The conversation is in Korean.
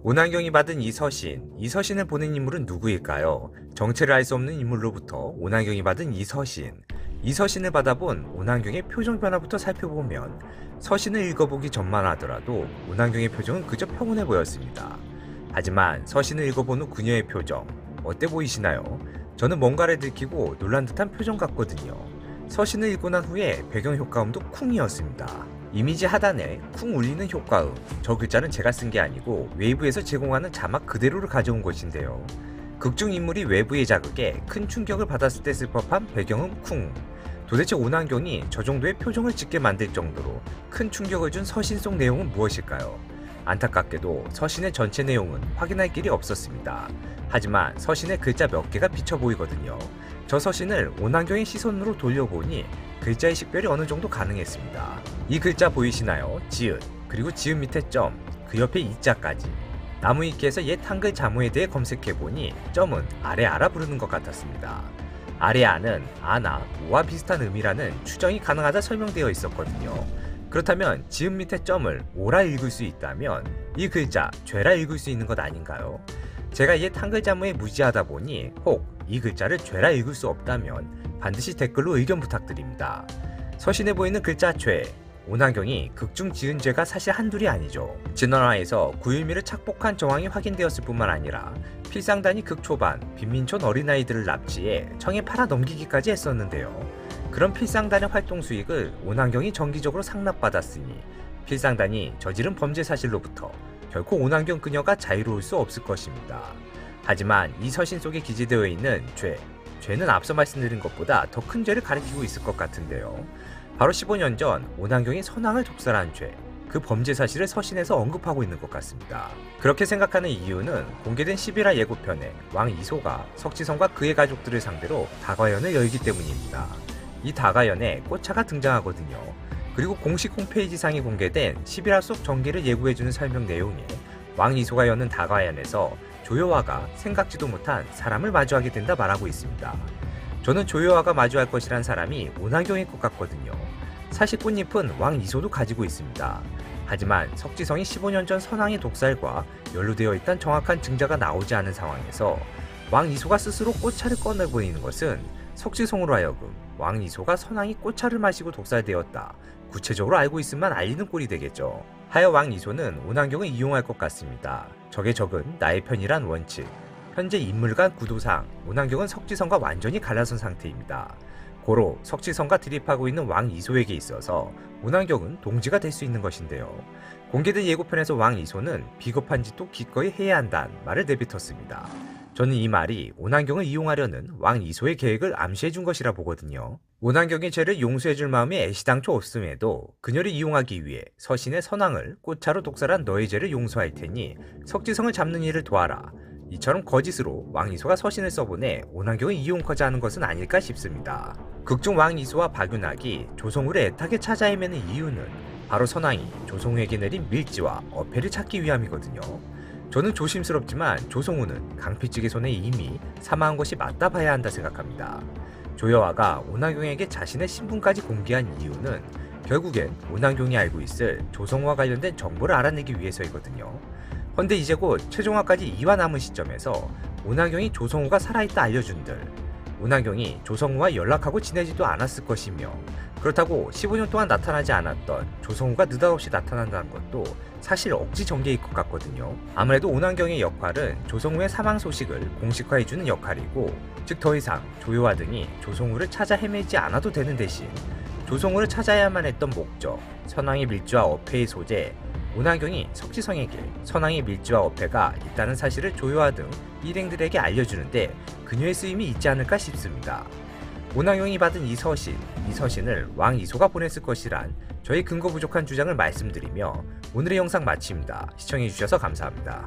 오난경이 받은 이 서신을 보낸 인물은 누구일까요? 정체를 알 수 없는 인물로부터 오난경이 받은 이 서신을 받아본 오난경의 표정 변화부터 살펴보면 서신을 읽어보기 전만 하더라도 오난경의 표정은 그저 평온해 보였습니다. 하지만 서신을 읽어본 후 그녀의 표정, 어때 보이시나요? 저는 뭔가를 들키고 놀란 듯한 표정 같거든요. 서신을 읽고 난 후에 배경 효과음도 쿵이었습니다. 이미지 하단에 쿵 울리는 효과음, 저 글자는 제가 쓴 게 아니고 외부에서 제공하는 자막 그대로를 가져온 것인데요. 극중 인물이 외부의 자극에 큰 충격을 받았을 때 쓸 법한 배경음 쿵. 도대체 오난경이 저 정도의 표정을 짓게 만들 정도로 큰 충격을 준 서신 속 내용은 무엇일까요? 안타깝게도 서신의 전체 내용은 확인할 길이 없었습니다. 하지만 서신에 글자 몇 개가 비쳐 보이거든요. 저 서신을 오난경의 시선으로 돌려보니 글자의 식별이 어느 정도 가능했습니다. 이 글자 보이시나요? 지읒, 그리고 지읒 밑에 점, 그 옆에 이자까지. 나무위키에서 옛 한글 자모에 대해 검색해보니 점은 아래 아라 부르는 것 같았습니다. 아래 아는 아나, 오와 비슷한 의미라는 추정이 가능하다 설명되어 있었거든요. 그렇다면 지읒 밑에 점을 오라 읽을 수 있다면 이 글자 죄라 읽을 수 있는 것 아닌가요? 제가 옛 한글 자모에 무지하다 보니 혹 이 글자를 죄라 읽을 수 없다면 반드시 댓글로 의견 부탁드립니다. 서신에 보이는 글자 죄, 오난경이 극중 지은 죄가 사실 한둘이 아니죠. 진원화에서 구일미를 착복한 정황이 확인되었을 뿐만 아니라 필상단이 극초반 빈민촌 어린아이들을 납치해 청에 팔아 넘기기까지 했었는데요. 그런 필상단의 활동 수익을 오난경이 정기적으로 상납받았으니 필상단이 저지른 범죄 사실로부터 결코 오난경 그녀가 자유로울 수 없을 것입니다. 하지만 이 서신 속에 기재되어 있는 죄는 앞서 말씀드린 것보다 더 큰 죄를 가리키고 있을 것 같은데요. 바로 15년 전 오난경이 선왕을 독살한 죄, 그 범죄 사실을 서신에서 언급하고 있는 것 같습니다. 그렇게 생각하는 이유는 공개된 11화 예고편에 왕 이소가 석지성과 그의 가족들을 상대로 다과연을 열기 때문입니다. 이 다과연에 꽃차가 등장하거든요. 그리고 공식 홈페이지상에 공개된 11화 속 전개를 예고해주는 설명 내용에 왕 이소가 여는 다과연에서 조여와가 생각지도 못한 사람을 마주하게 된다 말하고 있습니다. 저는 조여와가 마주할 것이란 사람이 오난경일 것 같거든요. 사실 꽃잎은 왕 이소도 가지고 있습니다. 하지만 석지성이 15년 전 선왕의 독살과 연루되어 있다는 정확한 증자가 나오지 않은 상황에서 왕 이소가 스스로 꽃차를 꺼내보이는 것은 석지성으로 하여금 왕 이소가 선왕이 꽃차를 마시고 독살되었다, 구체적으로 알고 있음만 알리는 꼴이 되겠죠. 하여 왕 이소는 오난경을 이용할 것 같습니다. 적의 적은 나의 편이란 원칙. 현재 인물 간 구도상 오난경은 석지성과 완전히 갈라선 상태입니다. 고로 석지성과 드립하고 있는 왕 이소에게 있어서 오난경은 동지가 될 수 있는 것인데요. 공개된 예고편에서 왕 이소는 비겁한 짓도 기꺼이 해야 한다는 말을 내뱉었습니다. 저는 이 말이 오난경을 이용하려는 왕 이소의 계획을 암시해준 것이라 보거든요. 오난경의 죄를 용서해줄 마음이 애시당초 없음에도 그녀를 이용하기 위해 서신의 선왕을 꽃차로 독살한 너의 죄를 용서할 테니 석지성을 잡는 일을 도와라, 이처럼 거짓으로 왕 이소가 서신을 써보내 오난경을 이용하고자 하는 것은 아닐까 싶습니다. 극중 왕 이소와 박윤학이 조성우를 애타게 찾아 헤매는 이유는 바로 선왕이 조성우에게 내린 밀지와 어패를 찾기 위함이거든요. 저는 조심스럽지만 조성우는 강필직의 손에 이미 사망한 것이 맞다 봐야 한다 생각합니다. 조여와가 오난경에게 자신의 신분까지 공개한 이유는 결국엔 오난경이 알고 있을 조성우와 관련된 정보를 알아내기 위해서이거든요. 헌데 이제 곧 최종화까지 2화 남은 시점에서 오난경이 조성우가 살아있다 알려준들 오난경이 조성우와 연락하고 지내지도 않았을 것이며, 그렇다고 15년 동안 나타나지 않았던 조성우가 느닷없이 나타난다는 것도 사실 억지 전개일 것 같거든요. 아무래도 오난경의 역할은 조성우의 사망 소식을 공식화해주는 역할이고, 즉 더 이상 조여와 등이 조성우를 찾아 헤매지 않아도 되는 대신 조성우를 찾아야만 했던 목적, 선왕의 밀주와 어패의 소재, 오난경이 석지성에게 선왕의 밀주와 어패가 있다는 사실을 조여와 등 일행들에게 알려주는데 그녀의 쓰임이 있지 않을까 싶습니다. 오난경이 받은 이 서신을 왕 이소가 보냈을 것이란 저의 근거 부족한 주장을 말씀드리며 오늘의 영상 마칩니다. 시청해주셔서 감사합니다.